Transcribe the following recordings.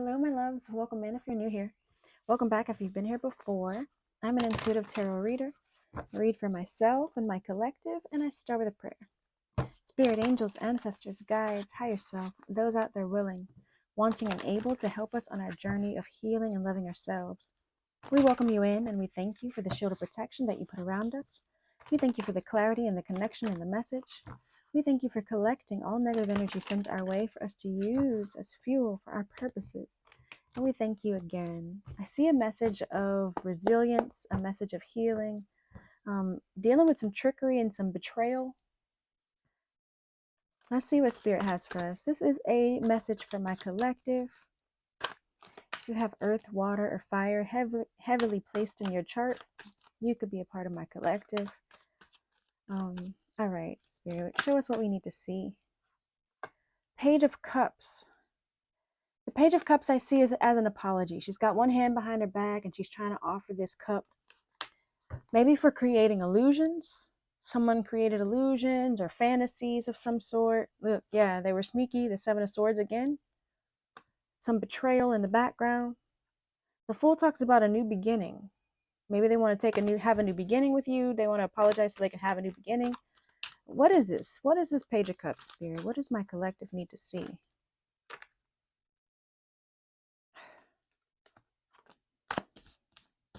Hello, my loves. Welcome in if you're new here. Welcome back if you've been here before. I'm an intuitive tarot reader. I read for myself and my collective, and I start with a prayer. Spirit, angels, ancestors, guides, higher self, those out there willing, wanting, and able to help us on our journey of healing and loving ourselves. We welcome you in, and we thank you for the shield of protection that you put around us. We thank you for the clarity and the connection and the message. We thank you for collecting all negative energy sent our way for us to use as fuel for our purposes. And we thank you again. I see a message of resilience, a message of healing, dealing with some trickery and some betrayal. Let's see what Spirit has for us. This is a message for my collective. If you have earth, water, or fire heavily placed in your chart, you could be a part of my collective. All right, Spirit, show us what we need to see. Page of Cups. The Page of Cups I see as an apology. She's got one hand behind her back and she's trying to offer this cup. Maybe for creating illusions. Someone created illusions or fantasies of some sort. Look, yeah, they were sneaky. The Seven of Swords again. Some betrayal in the background. The Fool talks about a new beginning. Maybe they want to have a new beginning with you. They want to apologize so they can have a new beginning. What is this? What is this Page of Cups, Spirit? What does my collective need to see?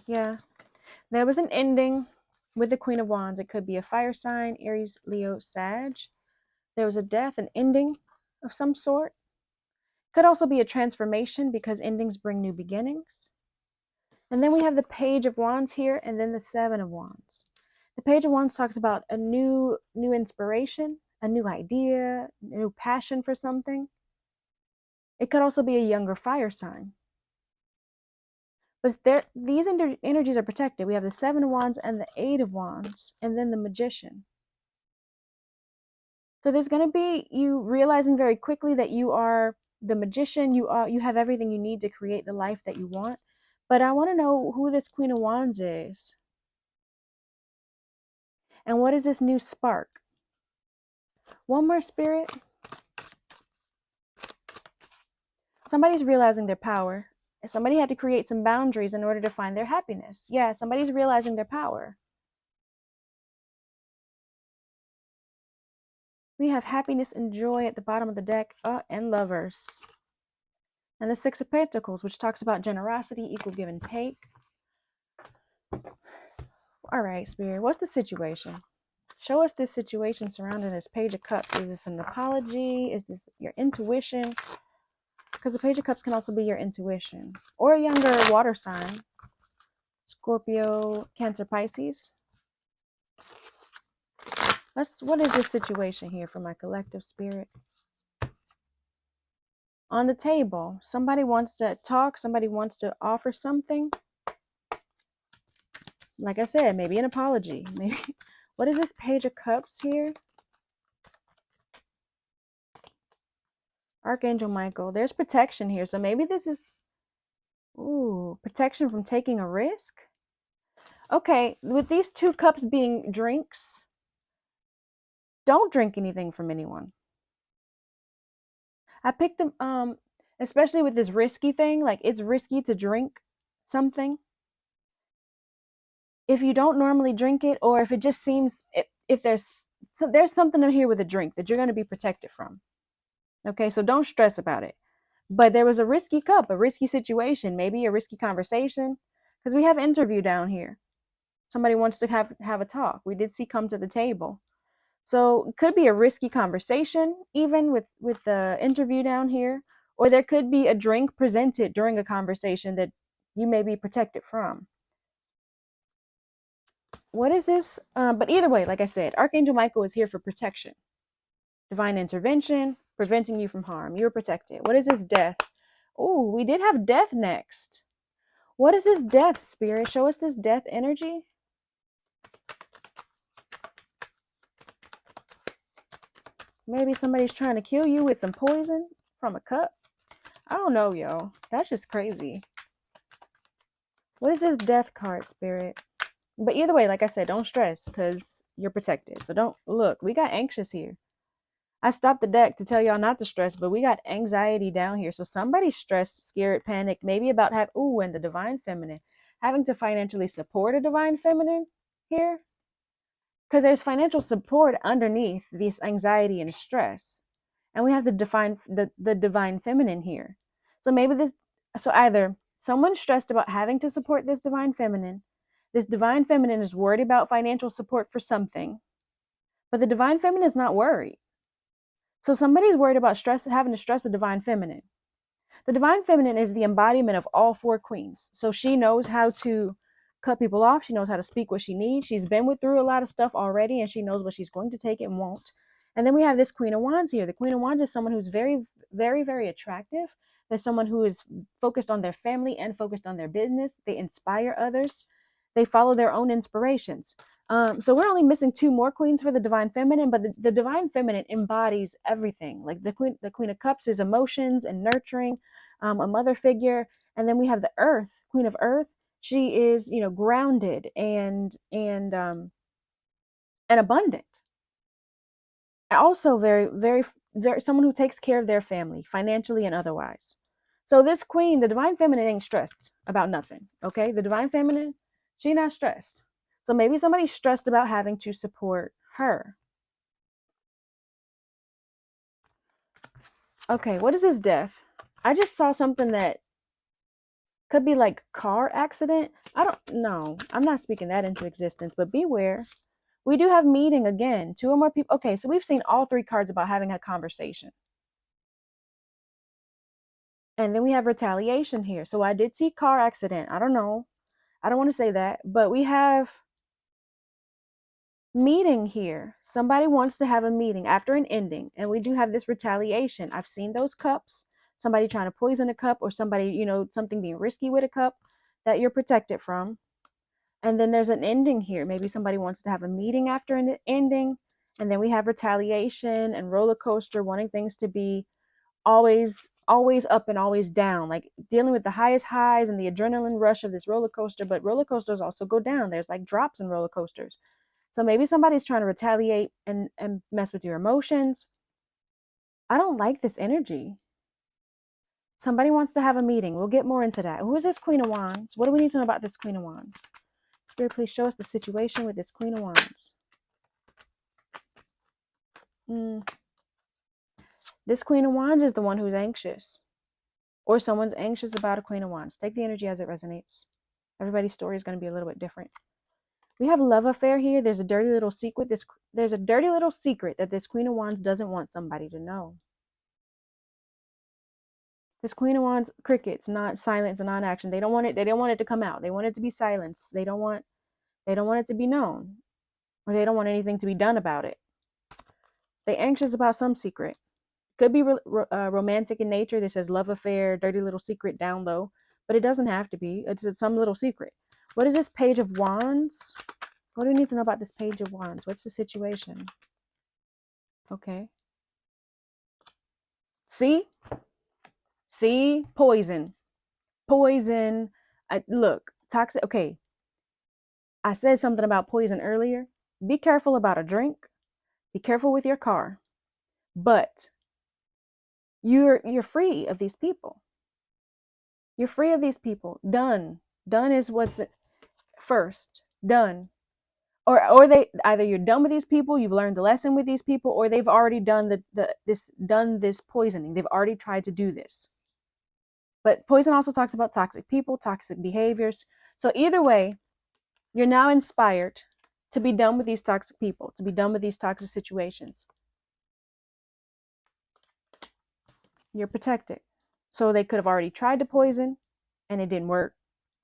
Yeah, there was an ending with the Queen of Wands. It could be a fire sign, Aries, Leo, Sag. There was a death, an ending of some sort. Could also be a transformation because endings bring new beginnings. And then we have the Page of Wands here and then the Seven of Wands. The Page of Wands talks about a new inspiration, a new idea, a new passion for something. It could also be a younger fire sign. But these energies are protected. We have the Seven of Wands and the Eight of Wands, and then the Magician. So there's going to be you realizing very quickly that you are the magician. You have everything you need to create the life that you want. But I want to know who this Queen of Wands is. And what is this new spark? One more, Spirit. Somebody's realizing their power. Somebody had to create some boundaries in order to find their happiness. Yeah, somebody's realizing their power. We have happiness and joy at the bottom of the deck, and Lovers. And the Six of Pentacles, which talks about generosity, equal give and take. All right, Spirit, what's the situation? Show us this situation surrounding this Page of Cups. Is this an apology? Is this your intuition? Because the Page of Cups can also be your intuition. Or a younger water sign. Scorpio, Cancer, Pisces. What is this situation here for my collective, Spirit? On the table, somebody wants to talk, somebody wants to offer something. Like I said, maybe an apology. Maybe. What is this Page of Cups here? Archangel Michael. There's protection here. So maybe this is protection from taking a risk. Okay, with these two cups being drinks, don't drink anything from anyone. I picked them, especially with this risky thing, like it's risky to drink something. If you don't normally drink it, or if it just seems, if there's something in here with a drink that you're going to be protected from. Okay, so don't stress about it. But there was a risky cup, a risky situation, maybe a risky conversation, because we have interview down here. Somebody wants to have a talk. We did see come to the table. So it could be a risky conversation, even with the interview down here, or there could be a drink presented during a conversation that you may be protected from. What is this? But either way, like I said, Archangel Michael is here for protection, divine intervention, preventing you from harm. You're protected. What is this? Death. Oh, we did have death next. What is this death, Spirit? Show us this death energy. Maybe somebody's trying to kill you with some poison from a cup. I don't know, yo. That's just crazy. What is this death card, Spirit? But either way, like I said, don't stress because you're protected. So don't look. We got anxious here. I stopped the deck to tell y'all not to stress, but we got anxiety down here. So somebody's stressed, scared, panicked, maybe about and the divine feminine, having to financially support a divine feminine here, because there's financial support underneath this anxiety and stress, and we have the divine feminine here. So maybe so either someone's stressed about having to support this divine feminine is worried about financial support for something, but the divine feminine is not worried. So somebody's worried about having to stress the divine feminine. The divine feminine is the embodiment of all four queens. So she knows how to cut people off. She knows how to speak what she needs. She's been through a lot of stuff already, and she knows what she's going to take and won't. And then we have this Queen of Wands here. The Queen of Wands is someone who's very, very, very attractive. There's someone who is focused on their family and focused on their business. They inspire others. They follow their own inspirations. So we're only missing two more queens for the divine feminine, but the divine feminine embodies everything. Like the Queen of Cups is emotions and nurturing, a mother figure. And then we have the Earth, Queen of Earth. She is, grounded and abundant. And also very, very, very someone who takes care of their family financially and otherwise. So this queen, the divine feminine, ain't stressed about nothing. Okay, the divine feminine, she not stressed. So maybe somebody's stressed about having to support her. Okay, what is this death? I just saw something that could be like car accident. I don't know. I'm not speaking that into existence, but beware. We do have meeting again. Two or more people. Okay, so we've seen all three cards about having a conversation. And then we have retaliation here. So I did see car accident. I don't know. I don't want to say that, but we have meeting here. Somebody wants to have a meeting after an ending, and we do have this retaliation. I've seen those cups. Somebody trying to poison a cup, or somebody, something being risky with a cup that you're protected from. And then there's an ending here. Maybe somebody wants to have a meeting after an ending. And then we have retaliation and roller coaster, wanting things to be always up and always down, like dealing with the highest highs and the adrenaline rush of this roller coaster. But roller coasters also go down. There's like drops in roller coasters. So maybe somebody's trying to retaliate and mess with your emotions. I don't like this energy. Somebody wants to have a meeting. We'll get more into that. Who is this Queen of Wands? What do we need to know about this Queen of Wands? Spirit, please show us the situation with this Queen of Wands. This Queen of Wands is the one who's anxious, or someone's anxious about a Queen of Wands. Take the energy as it resonates. Everybody's story is going to be a little bit different. We have a love affair here. There's a dirty little secret. There's a dirty little secret that this Queen of Wands doesn't want somebody to know. This Queen of Wands, crickets, not silence and non-action. They don't want it. They don't want it to come out. They want it to be silenced. They don't want it to be known, or they don't want anything to be done about it. They're anxious about some secret. Could be romantic in nature. This says love affair, dirty little secret down low, but it doesn't have to be. It's some little secret. What is this Page of Wands? What do we need to know about this Page of Wands? What's the situation? Okay. See, poison. Look, toxic. Okay, I said something about poison earlier. Be careful about a drink. Be careful with your car. But you're free of these people. You're free of these people. Done is what's first. Done. Or they either you're done with these people, you've learned the lesson with these people, or they've already done this poisoning. They've already tried to do this. But poison also talks about toxic people, toxic behaviors. So either way, you're now inspired to be done with these toxic people, to be done with these toxic situations. You're protected. So they could have already tried to poison and it didn't work,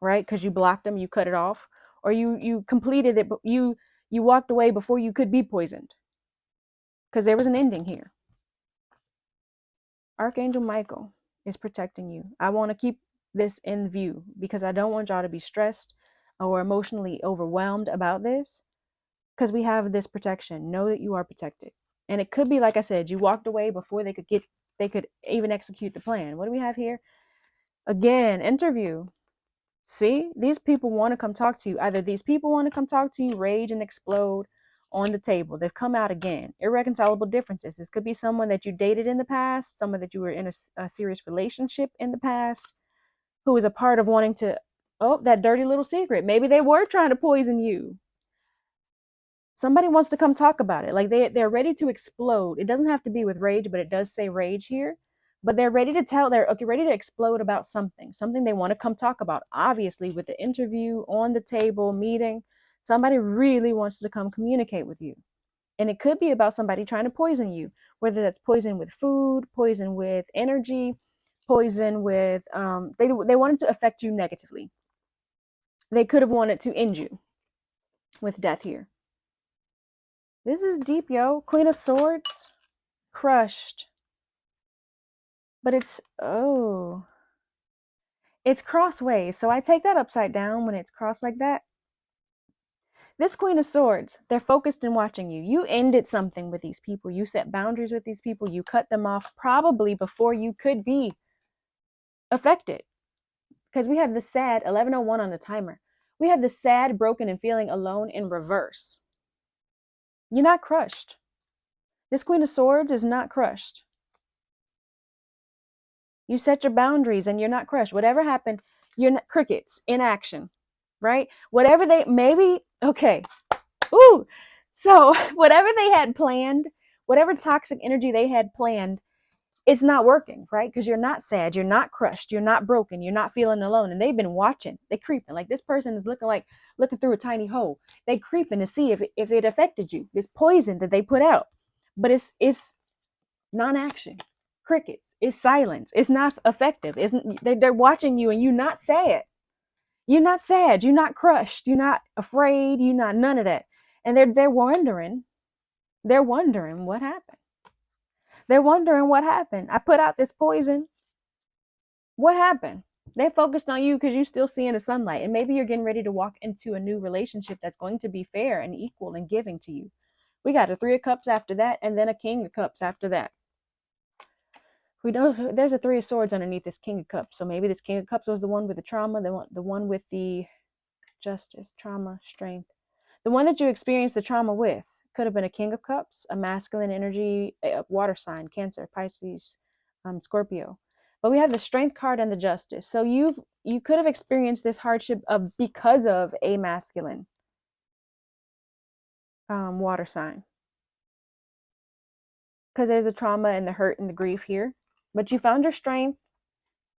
right? Because you blocked them, you cut it off, or you completed it, but you walked away before you could be poisoned, because there was an ending here. Archangel Michael is protecting you. I want to keep this in view because I don't want y'all to be stressed or emotionally overwhelmed about this, because we have this protection. Know that you are protected. And it could be, like I said, you walked away before they could even execute the plan. What do we have here? Again, interview. See, these people want to come talk to you. Either these people want to come talk to you, rage and explode, on the table. They've come out again. Irreconcilable differences. This could be someone that you dated in the past, someone that you were in a serious relationship in the past, who is a part of wanting to, oh, that dirty little secret. Maybe they were trying to poison you. Somebody wants to come talk about it. Like they're ready to explode. It doesn't have to be with rage, but it does say rage here. But they're ready to tell, they're okay, ready to explode about something they want to come talk about. Obviously, with the interview, on the table, meeting, somebody really wants to come communicate with you. And it could be about somebody trying to poison you, whether that's poison with food, poison with energy, poison with, they wanted to affect you negatively. They could have wanted to end you with death here. This is deep, yo. Queen of Swords, crushed. But it's, oh, it's crossways. So I take that upside down when it's crossed like that. This Queen of Swords, they're focused in watching you. You ended something with these people. You set boundaries with these people. You cut them off probably before you could be affected. Because we have the sad 11:01 on the timer. We have the sad, broken, and feeling alone in reverse. You're not crushed. This Queen of Swords is not crushed. You set your boundaries and you're not crushed. Whatever happened, you're not crickets in action, right? Whatever they maybe, okay. Ooh. So whatever they had planned, whatever toxic energy they had planned, it's not working, right? Because you're not sad, you're not crushed, you're not broken, you're not feeling alone. And they've been watching, they creeping. Like this person is looking through a tiny hole. They creeping to see if it affected you. This poison that they put out. But it's non-action. Crickets. It's silence. It's not effective. They're watching you and you're not sad. You're not sad. You're not crushed. You're not afraid. You're not none of that. And they're wondering. They're wondering what happened. They're wondering what happened. I put out this poison. What happened? They focused on you because you're still seeing the sunlight. And maybe you're getting ready to walk into a new relationship that's going to be fair and equal and giving to you. We got a 3 of Cups after that, and then a King of Cups after that. We know there's a 3 of Swords underneath this King of Cups. So maybe this King of Cups was the one with the trauma, the one with the justice, trauma, strength. The one that you experienced the trauma with could have been a King of Cups, a masculine energy, a water sign, Cancer, Pisces, Scorpio. But we have the Strength card and the Justice. So you could have experienced this hardship because of a masculine water sign. Because there's the trauma and the hurt and the grief here. But you found your strength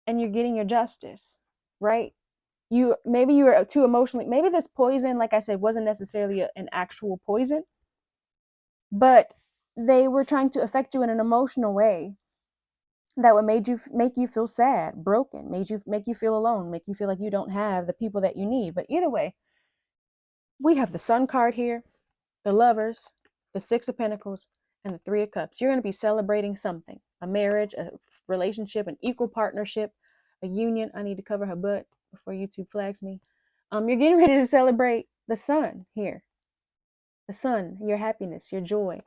and you're getting your justice, right? Maybe you were too emotionally, maybe this poison, like I said, wasn't necessarily an actual poison, but they were trying to affect you in an emotional way that would make you feel sad, broken, make you feel alone, make you feel like you don't have the people that you need. But either way, we have the Sun card here, the Lovers, the 6 of Pentacles, and the 3 of Cups. You're going to be celebrating something, a marriage, a relationship, an equal partnership, a union. I need to cover her butt before YouTube flags me. You're getting ready to celebrate the Sun here. The Sun, your happiness, your joy,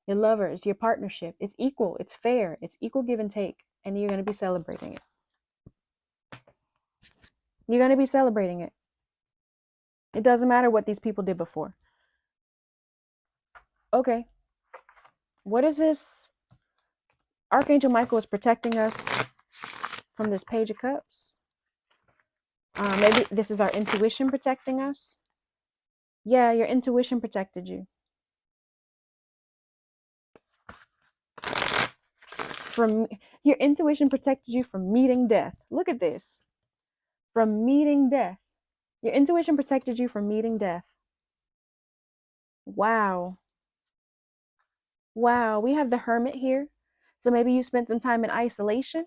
your lovers, your partnership. It's equal, it's fair, it's equal give and take, and you're going to be celebrating it. You're going to be celebrating it. It doesn't matter what these people did before. Okay. What is this? Archangel Michael is protecting us from this Page of Cups. Maybe this is our intuition protecting us. Yeah, your intuition protected you. Your intuition protected you from meeting death. Look at this. From meeting death. Your intuition protected you from meeting death. Wow. Wow. We have the Hermit here. So maybe you spent some time in isolation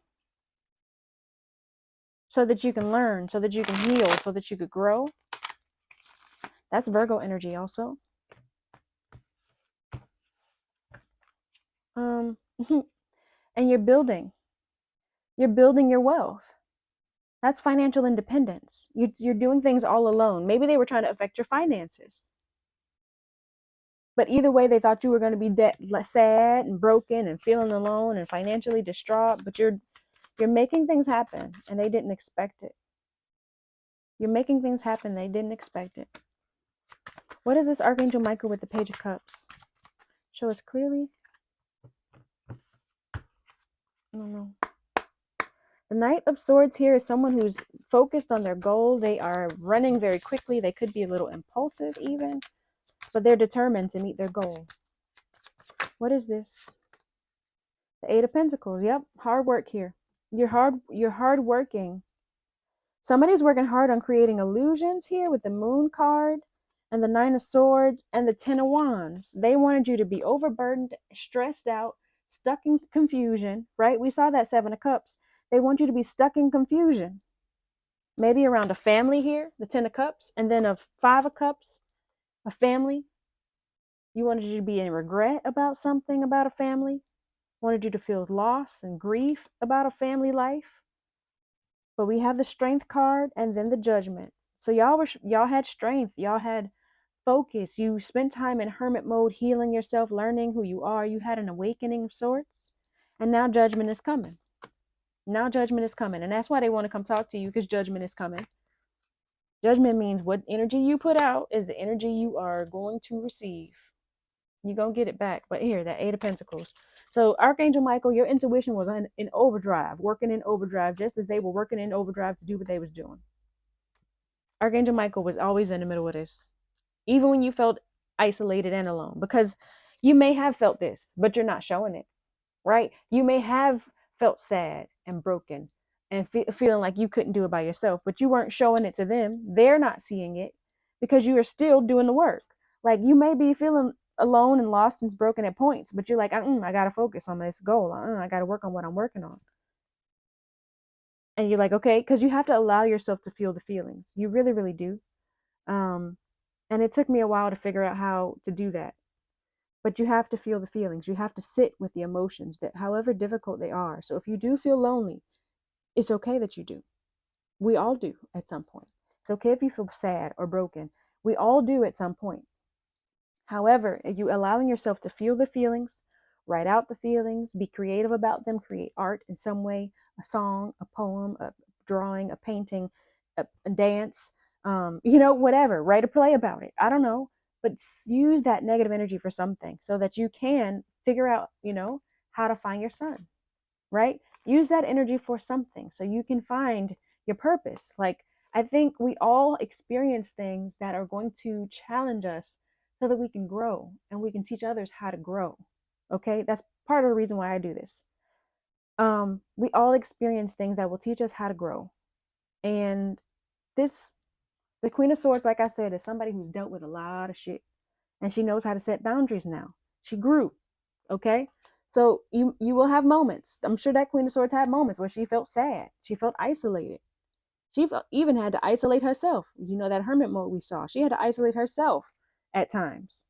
so that you can learn, so that you can heal, so that you could grow. That's Virgo energy also. And you're building your wealth. That's financial independence. You're doing things all alone. Maybe they were trying to affect your finances. But either way, they thought you were going to be sad and broken and feeling alone and financially distraught. But you're making things happen, and they didn't expect it. You're making things happen. They didn't expect it. What is this Archangel Michael with the Page of Cups? Show us clearly. I don't know. The Knight of Swords here is someone who's focused on their goal. They are running very quickly. They could be a little impulsive even, but they're determined to meet their goal. What is this? The Eight of Pentacles. Yep, hard work here. You're hard working. Somebody's working hard on creating illusions here with the Moon card and the Nine of Swords and the Ten of Wands. They wanted you to be overburdened, stressed out, stuck in confusion, right? We saw that Seven of Cups. They want you to be stuck in confusion. Maybe around a family here, the Ten of Cups, and then a Five of Cups, a family. You wanted you to be in regret about something about a family. Wanted you to feel loss and grief about a family life. But we have the Strength card and then the Judgment. So y'all had strength. Y'all had focus. You spent time in hermit mode, healing yourself, learning who you are. You had an awakening of sorts. And now Judgment is coming. Now Judgment is coming. And that's why they want to come talk to you, because Judgment is coming. Judgment means what energy you put out is the energy you are going to receive. You're going to get it back. But here, that Eight of Pentacles. So Archangel Michael, your intuition was in overdrive, working in overdrive, just as they were working in overdrive to do what they was doing. Archangel Michael was always in the middle of this, even when you felt isolated and alone, because you may have felt this, but you're not showing it, right? You may have felt sad and broken and feeling like you couldn't do it by yourself, but you weren't showing it to them. They're not seeing it because you are still doing the work. Like, you may be feeling alone and lost and broken at points, but you're like, I got to focus on this goal. I got to work on what I'm working on. And you're like, okay, because you have to allow yourself to feel the feelings. You really, really do. And it took me a while to figure out how to do that. But you have to feel the feelings. You have to sit with the emotions, that however difficult they are. So if you do feel lonely, it's okay that you do. We all do at some point. It's okay if you feel sad or broken. We all do at some point. However, if you allowing yourself to feel the feelings, write out the feelings, be creative about them, create art in some way, a song, a poem, a drawing, a painting, a dance, whatever, write a play about it. I don't know, but use that negative energy for something so that you can figure out, how to find your sun, right? Use that energy for something so you can find your purpose. Like, I think we all experience things that are going to challenge us so that we can grow and we can teach others how to grow. Okay, that's part of the reason why I do this. We all experience things that will teach us how to grow. And the Queen of Swords, like I said, is somebody who's dealt with a lot of shit, and she knows how to set boundaries now. She grew. Okay, so you will have moments. I'm sure that Queen of Swords had moments where she felt sad. She felt isolated. She even had to isolate herself. That hermit mode we saw. She had to isolate herself at times.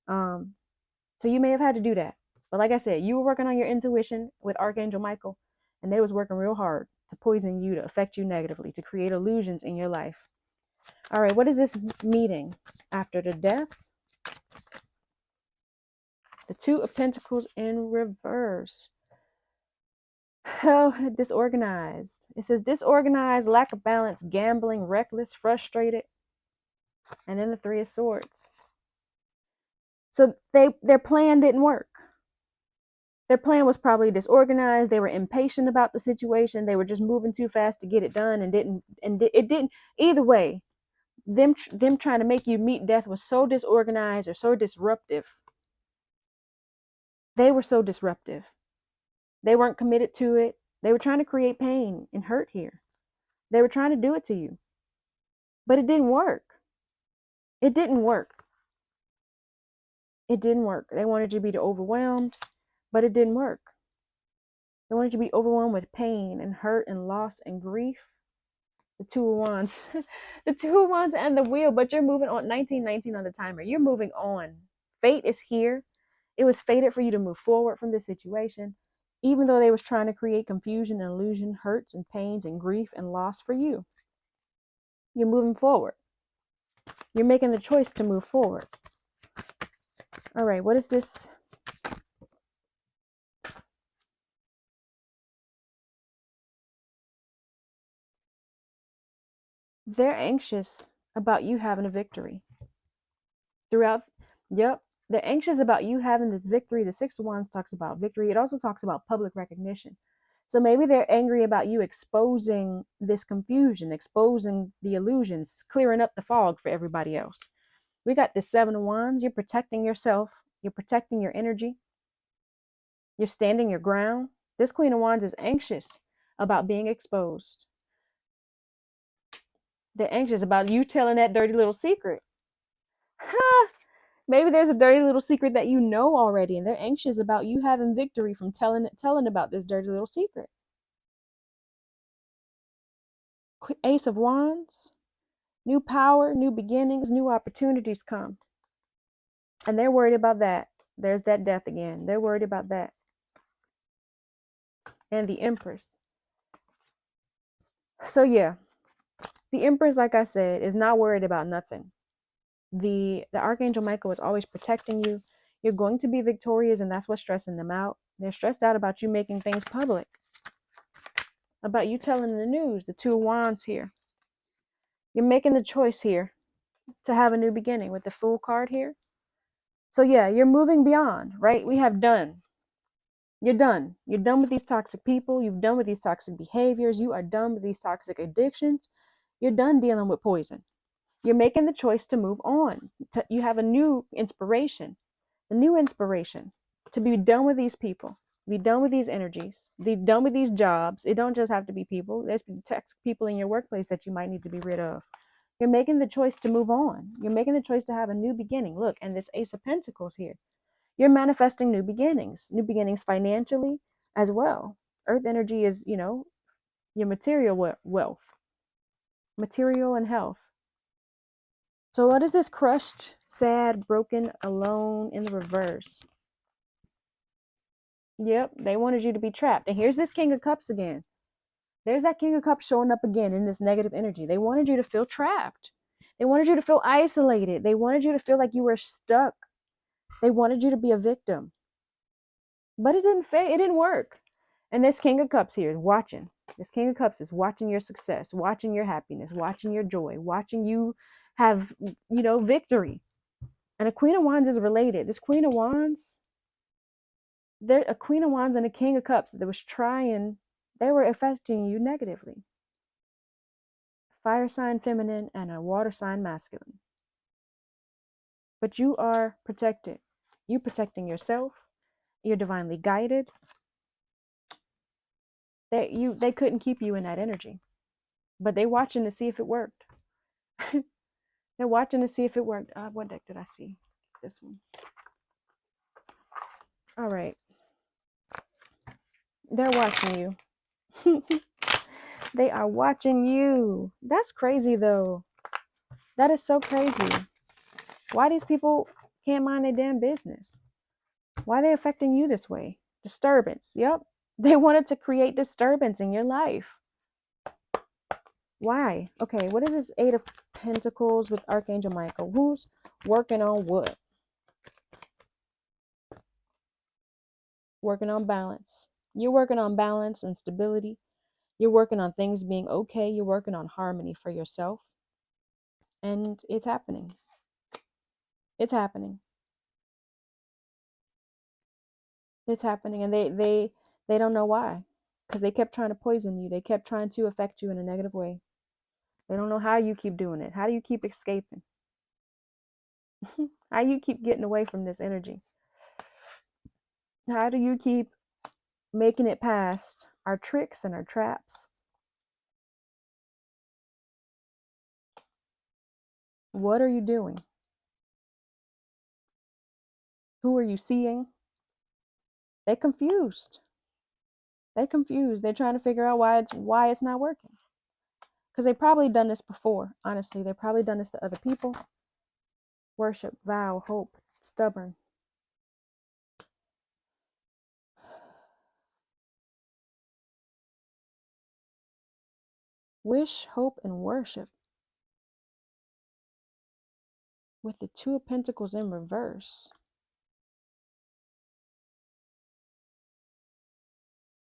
So you may have had to do that. But like I said, you were working on your intuition with Archangel Michael, and they was working real hard to poison you, to affect you negatively, to create illusions in your life. All right, what is this meeting after the death? The Two of Pentacles in reverse. Oh, disorganized. It says disorganized, lack of balance, gambling, reckless, frustrated. And then the Three of Swords. So their plan didn't work. Their plan was probably disorganized. They were impatient about the situation. They were just moving too fast to get it done, and it didn't. Either way, them trying to make you meet death was so disorganized or so disruptive. They were so disruptive. They weren't committed to it. They were trying to create pain and hurt here. They were trying to do it to you, but it didn't work. It didn't work. It didn't work. They wanted you to be overwhelmed, but it didn't work. They wanted you to be overwhelmed with pain and hurt and loss and grief. The Two of Wands. The Two of Wands and the Wheel, but you're moving on. 1919 on the timer. You're moving on. Fate is here. It was fated for you to move forward from this situation, even though they was trying to create confusion and illusion, hurts and pains and grief and loss for you. You're moving forward. You're making the choice to move forward. All right, what is this? They're anxious about you having a victory. throughout. Yep. They're anxious about you having this victory. The Six of Wands talks about victory. It also talks about public recognition. So maybe they're angry about you exposing this confusion, exposing the illusions, clearing up the fog for everybody else. We got the Seven of Wands. You're protecting yourself. You're protecting your energy. You're standing your ground. This Queen of Wands is anxious about being exposed. They're anxious about you telling that dirty little secret. Maybe there's a dirty little secret that you know already, and they're anxious about you having victory from telling about this dirty little secret. Ace of Wands, new power, new beginnings, new opportunities come. And they're worried about that. There's that death again. They're worried about that. And the Empress. So yeah, the Empress, like I said, is not worried about nothing. The Archangel Michael is always protecting you. You're going to be victorious, and that's what's stressing them out. They're stressed out about you making things public, about you telling the news. The Two of Wands here. You're making the choice here to have a new beginning with the Fool card here. So yeah, you're moving beyond, right? We have done. You're done. You're done with these toxic people. You're done with these toxic behaviors. You are done with these toxic addictions. You're done dealing with poison. You're making the choice to move on. You have a new inspiration, to be done with these people, be done with these energies, be done with these jobs. It don't just have to be people. There's toxic people in your workplace that you might need to be rid of. You're making the choice to move on. You're making the choice to have a new beginning. Look, and this Ace of Pentacles here. You're manifesting new beginnings financially as well. Earth energy is, your material wealth, material and health. So what is this crushed, sad, broken, alone in the reverse? Yep, they wanted you to be trapped. And here's this King of Cups again. There's that King of Cups showing up again in this negative energy. They wanted you to feel trapped. They wanted you to feel isolated. They wanted you to feel like you were stuck. They wanted you to be a victim. But it didn't work. And this King of Cups here is watching. This King of Cups is watching your success, watching your happiness, watching your joy, watching you have, victory. And a Queen of Wands is related. This Queen of Wands, there's a Queen of Wands and a King of Cups that was they were affecting you negatively. Fire sign feminine and a water sign masculine. But you are protected. You protecting yourself. You're divinely guided. They couldn't keep you in that energy. But they watching to see if it worked. They're watching to see if it worked. What deck did I see? This one. All right. They're watching you. They are watching you. That's crazy, though. That is so crazy. Why these people can't mind their damn business? Why are they affecting you this way? Disturbance. Yep. They wanted to create disturbance in your life. Why? Okay, what is this Eight of Pentacles with Archangel Michael? Who's working on what? Working on balance. You're working on balance and stability. You're working on things being okay. You're working on harmony for yourself. And it's happening. It's happening. It's happening. And they don't know why. Because they kept trying to poison you. They kept trying to affect you in a negative way. They don't know how you keep doing it. How do you keep escaping? How do you keep getting away from this energy? How do you keep making it past our tricks and our traps? What are you doing? Who are you seeing? They're confused. They're confused. They're trying to figure out why it's not working. Because they've probably done this before. Honestly, they've probably done this to other people. Worship, vow, hope, stubborn. Wish, hope, and worship. With the Two of Pentacles in reverse.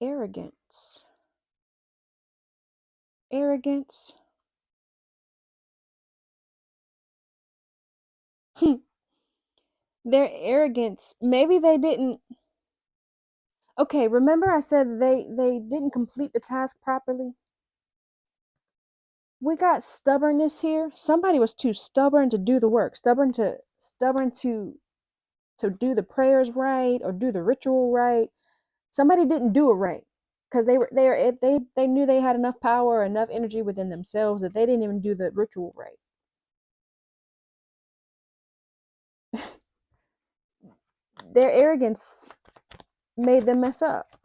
Arrogance. Arrogance. Their arrogance, maybe they didn't. Okay, remember I said they didn't complete the task properly? We got stubbornness here. Somebody was too stubborn to do the work, stubborn to do the prayers right or do the ritual right. Somebody didn't do it right because they knew they had enough power or enough energy within themselves that they didn't even do the ritual right. Their arrogance made them mess up.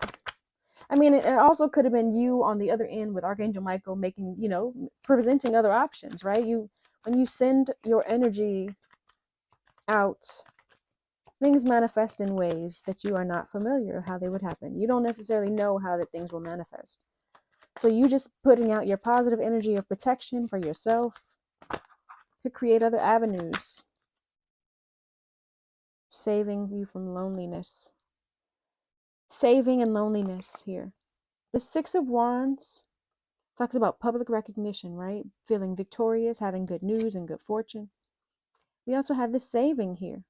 I mean, it also could have been you on the other end with Archangel Michael making, presenting other options, right? When you send your energy out, things manifest in ways that you are not familiar how they would happen. You don't necessarily know how that things will manifest. So you just putting out your positive energy of protection for yourself could create other avenues, saving you from loneliness. Saving and loneliness here. The Six of Wands talks about public recognition, right? Feeling victorious, having good news and good fortune. We also have the saving here.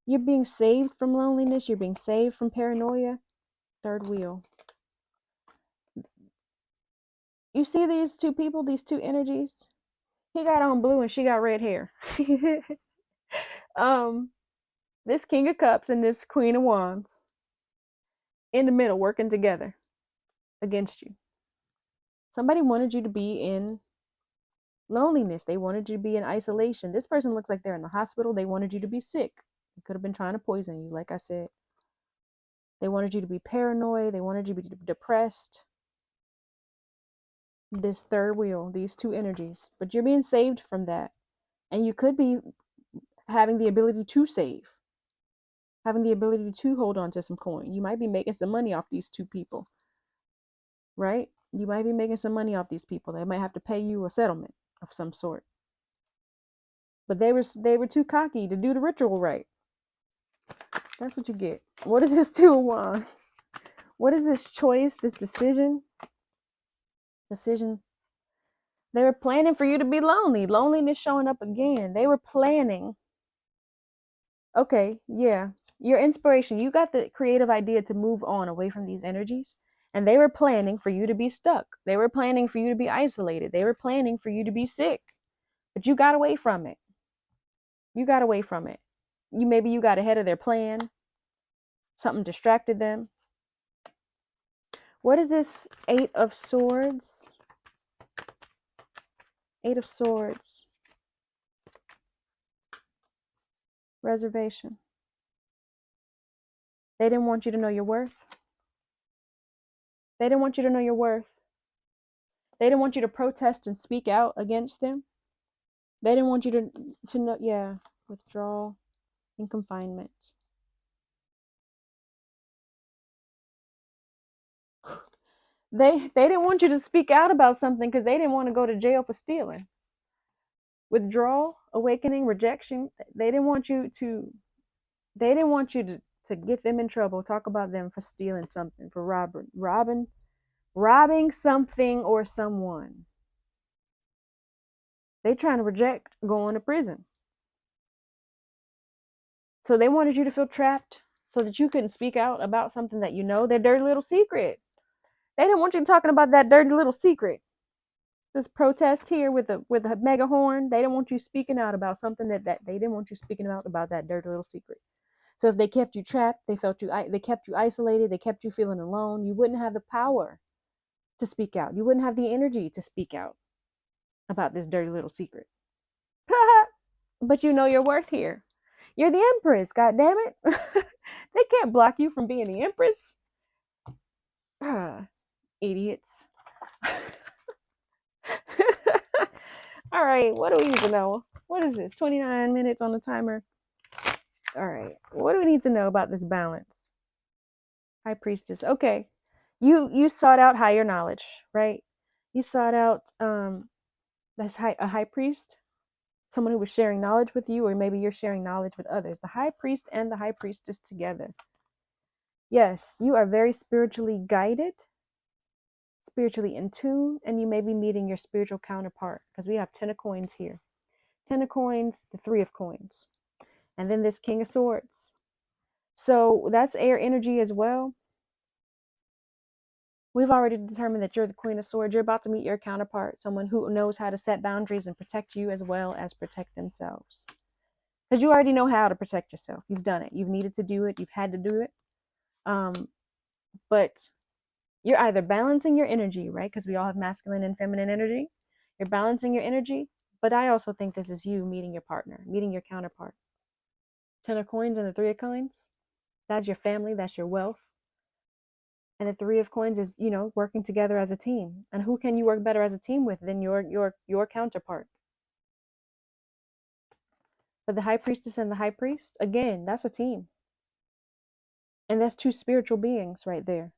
You're being saved from loneliness, you're being saved from paranoia. Third wheel. You see these two people, these two energies? He got on blue and she got red hair. This King of Cups and this Queen of Wands in the middle working together against you. Somebody wanted you to be in loneliness. They wanted you to be in isolation. This person looks like they're in the hospital. They wanted you to be sick. They could have been trying to poison you, like I said. They wanted you to be paranoid. They wanted you to be depressed. This third wheel, these two energies. But you're being saved from that. And you could be having the ability to save, having the ability to hold on to some coin. You might be making some money off these two people, right? You might be making some money off these people. They might have to pay you a settlement of some sort. But they were too cocky to do the ritual right. That's what you get. What is this Two of Wands? What is this choice, this decision? Decision. They were planning for you to be lonely. Loneliness showing up again. They were planning. Okay, yeah. Your inspiration. You got the creative idea to move on away from these energies. And they were planning for you to be stuck. They were planning for you to be isolated. They were planning for you to be sick. But you got away from it. You got away from it. Maybe you got ahead of their plan. Something distracted them. What is this Eight of Swords? Eight of Swords. Reservation. They didn't want you to know your worth. They didn't want you to know your worth. They didn't want you to protest and speak out against them. They didn't want you to know, yeah, withdrawal and confinement. They didn't want you to speak out about something because they didn't want to go to jail for stealing. Withdrawal, awakening, rejection. They didn't want you to get them in trouble, talk about them for stealing something, for robbing something or someone. They trying to reject going to prison. So they wanted you to feel trapped so that you couldn't speak out about something that you know, their dirty little secret. They didn't want you talking about that dirty little secret. This protest here with a mega horn, they didn't want you speaking out about something that they didn't want you speaking out about that dirty little secret. So if they kept you trapped, they kept you isolated, they kept you feeling alone, you wouldn't have the power to speak out. You wouldn't have the energy to speak out about this dirty little secret. But you know your worth here. You're the Empress, god damn it. They can't block you from being the Empress. Idiots. All right, what do we need to know? What is this? 29 minutes on the timer. All right, what do we need to know about this balance? High Priestess. Okay, you sought out higher knowledge, right? You sought out a high priest, someone who was sharing knowledge with you, or maybe you're sharing knowledge with others. The high priest and the high priestess together. Yes, you are very spiritually guided, spiritually in tune, and you may be meeting your spiritual counterpart because we have 10 of coins here. 10 of coins, the 3 of coins. And then this King of Swords. So that's air energy as well. We've already determined that you're the Queen of Swords. You're about to meet your counterpart, someone who knows how to set boundaries and protect you as well as protect themselves. Because you already know how to protect yourself. You've done it. You've needed to do it. You've had to do it. But you're either balancing your energy, right? Because we all have masculine and feminine energy. You're balancing your energy. But I also think this is you meeting your partner, meeting your counterpart. 10 of coins and the 3 of coins. That's your family. That's your wealth. And the 3 of coins is, working together as a team. And who can you work better as a team with than your counterpart? For the high priestess and the high priest, again, that's a team. And that's 2 spiritual beings right there.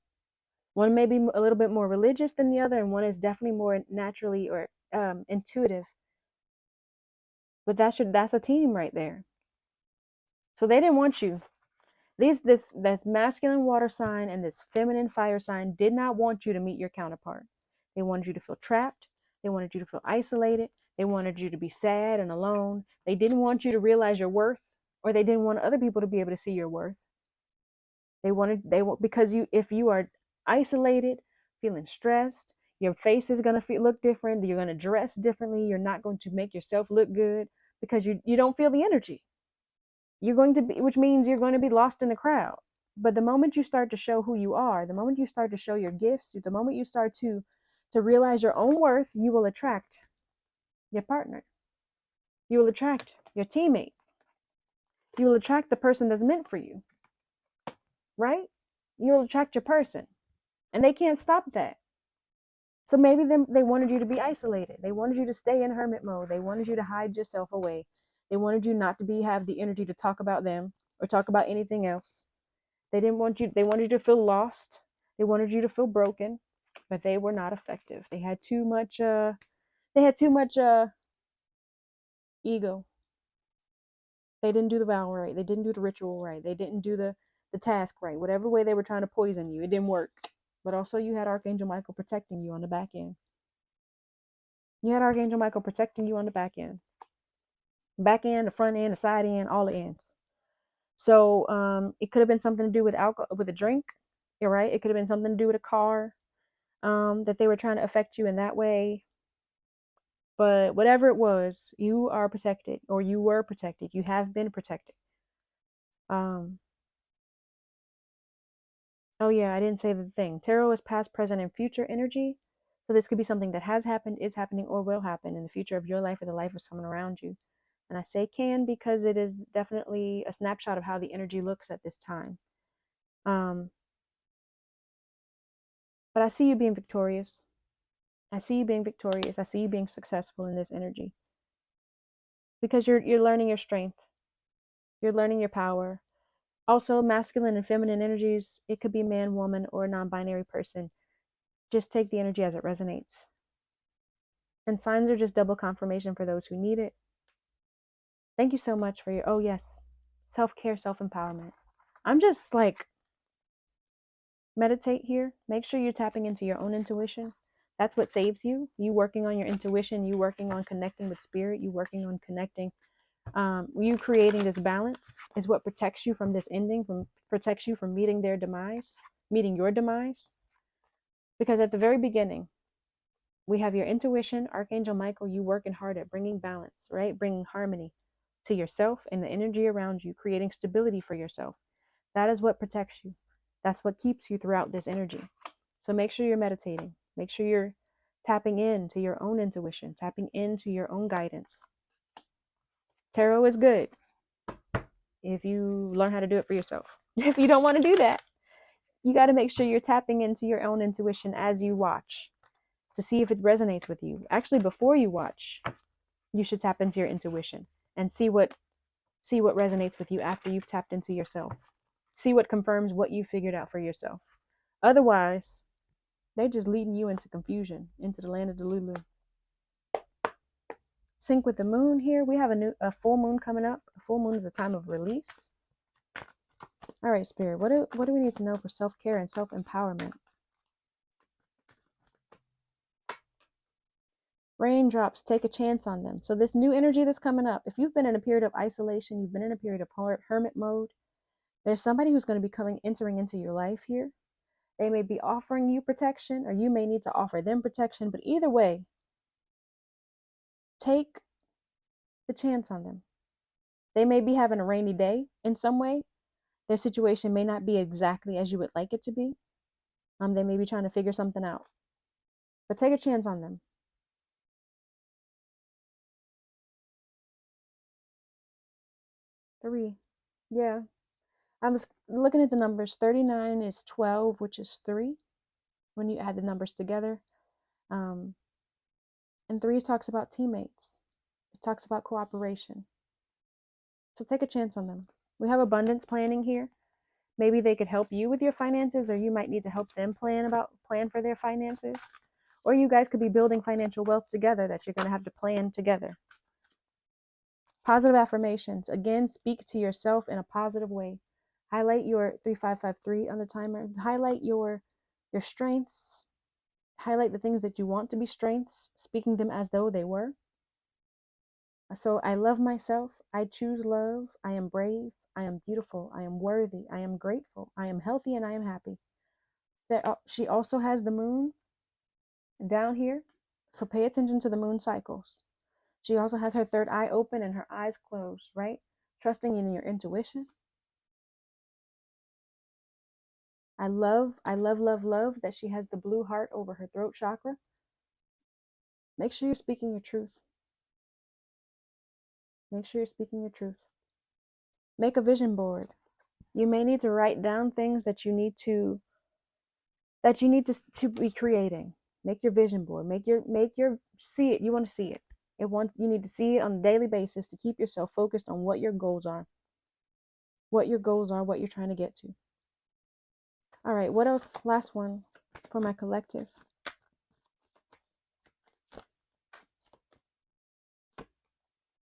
One may be a little bit more religious than the other, and one is definitely more naturally or intuitive. But that's a team right there. So they didn't want you. This masculine water sign and this feminine fire sign did not want you to meet your counterpart. They wanted you to feel trapped. They wanted you to feel isolated. They wanted you to be sad and alone. They didn't want you to realize your worth, or they didn't want other people to be able to see your worth. Because if you are isolated, feeling stressed, your face is going to look different. You're going to dress differently. You're not going to make yourself look good because you don't feel the energy. Which means you're going to be lost in the crowd. But the moment you start to show who you are, the moment you start to show your gifts, the moment you start to realize your own worth, you will attract your partner. You will attract your teammate. You will attract the person that's meant for you. Right? You'll attract your person. And they can't stop that. So maybe they wanted you to be isolated. They wanted you to stay in hermit mode. They wanted you to hide yourself away. They wanted you not to have the energy to talk about them or talk about anything else. They wanted you to feel lost. They wanted you to feel broken, but they were not effective. They had too much ego. They didn't do the vow right. They didn't do the ritual right. They didn't do the task right. Whatever way they were trying to poison you, it didn't work. But also you had Archangel Michael protecting you on the back end. You had Archangel Michael protecting you on the back end. Back end, the front end, the side end, all the ends. So it could have been something to do with alcohol, with a drink. You're right. It could have been something to do with a car, that they were trying to affect you in that way. But whatever it was, you are protected, or you were protected. You have been protected. Oh yeah, I didn't say the thing. Tarot is past, present, and future energy. So this could be something that has happened, is happening, or will happen in the future of your life or the life of someone around you. And I say can because it is definitely a snapshot of how the energy looks at this time. But I see you being victorious. I see you being victorious. I see you being successful in this energy. Because you're learning your strength. You're learning your power. Also, masculine and feminine energies, it could be man, woman, or a non-binary person. Just take the energy as it resonates. And signs are just double confirmation for those who need it. Thank you so much for your, oh yes, self-care, self-empowerment. I'm just like, meditate here. Make sure you're tapping into your own intuition. That's what saves you. You working on your intuition, you working on connecting with spirit, you working on connecting. You creating this balance is what protects you from this ending, protects you from meeting your demise. Because at the very beginning, we have your intuition, Archangel Michael, you working hard at bringing balance, right? Bringing harmony to yourself and the energy around you, creating stability for yourself. That is what protects you. That's what keeps you throughout this energy. So make sure you're meditating. Make sure you're tapping into your own intuition, tapping into your own guidance. Tarot is good if you learn how to do it for yourself. If you don't want to do that, you got to make sure you're tapping into your own intuition as you watch to see if it resonates with you. Actually, before you watch, you should tap into your intuition and see what resonates with you after you've tapped into yourself. See what confirms what you figured out for yourself. Otherwise, they're just leading you into confusion, into the land of Delulu. Sync with the moon here. We have a full moon coming up. A full moon is a time of release. All right, Spirit, what do we need to know for self-care and self-empowerment? Raindrops, take a chance on them. So this new energy that's coming up, if you've been in a period of isolation, you've been in a period of hermit mode, there's somebody who's going to be entering into your life here. They may be offering you protection, or you may need to offer them protection, but either way, take the chance on them. They may be having a rainy day in some way. Their situation may not be exactly as you would like it to be. They may be trying to figure something out. But take a chance on them. 3. Yeah. I was looking at the numbers. 39 is 12, which is 3 when you add the numbers together. And 3 talks about teammates. It talks about cooperation. So take a chance on them. We have abundance planning here. Maybe they could help you with your finances, or you might need to help them plan for their finances. Or you guys could be building financial wealth together that you're going to have to plan together. Positive affirmations. Again, speak to yourself in a positive way. Highlight your 3553 on the timer. Highlight your strengths. Highlight the things that you want to be strengths, speaking them as though they were. So I love myself. I choose love. I am brave. I am beautiful. I am worthy. I am grateful. I am healthy, and I am happy. She also has the moon down here. So pay attention to the moon cycles. She also has her third eye open and her eyes closed, right? Trusting in your intuition. I love that she has the blue heart over her throat chakra. Make sure you're speaking your truth. Make sure you're speaking your truth. Make a vision board. You may need to write down things that you need to be creating. Make your vision board. Make your see it. You want to see it. You need to see it on a daily basis to keep yourself focused on what your goals are. What your goals are, what you're trying to get to. All right, what else? Last one for my collective.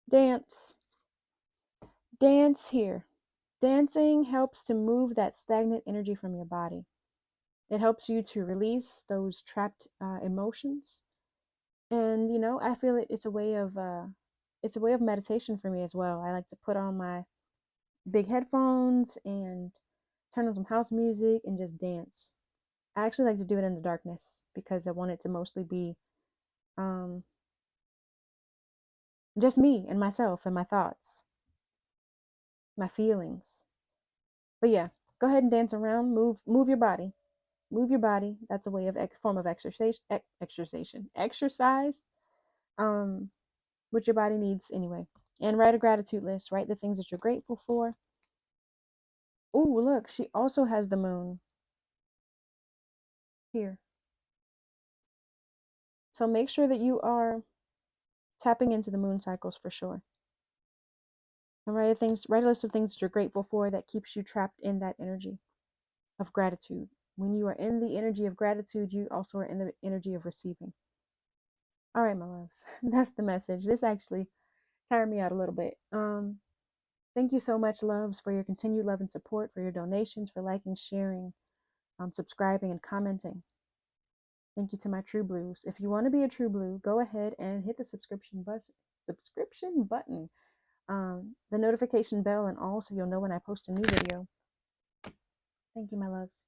Dance. Dance here. Dancing helps to move that stagnant energy from your body. It helps you to release those trapped emotions. And I feel it's a way of meditation for me as well. I like to put on my big headphones and turn on some house music and just dance. I actually like to do it in the darkness because I want it to mostly be just me and myself and my thoughts, my feelings. But yeah, go ahead and dance around, move your body. Move your body. That's a form of exercise, which your body needs anyway. And write a gratitude list. Write the things that you're grateful for. Oh, look, she also has the moon here. So make sure that you are tapping into the moon cycles for sure. And write a list of things that you're grateful for that keeps you trapped in that energy of gratitude. When you are in the energy of gratitude, you also are in the energy of receiving. All right, my loves, that's the message. This actually tired me out a little bit. Thank you so much, loves, for your continued love and support, for your donations, for liking, sharing, subscribing, and commenting. Thank you to my True Blues. If you want to be a True Blue, go ahead and hit the subscription button, the notification bell and all, so you'll know when I post a new video. Thank you, my loves.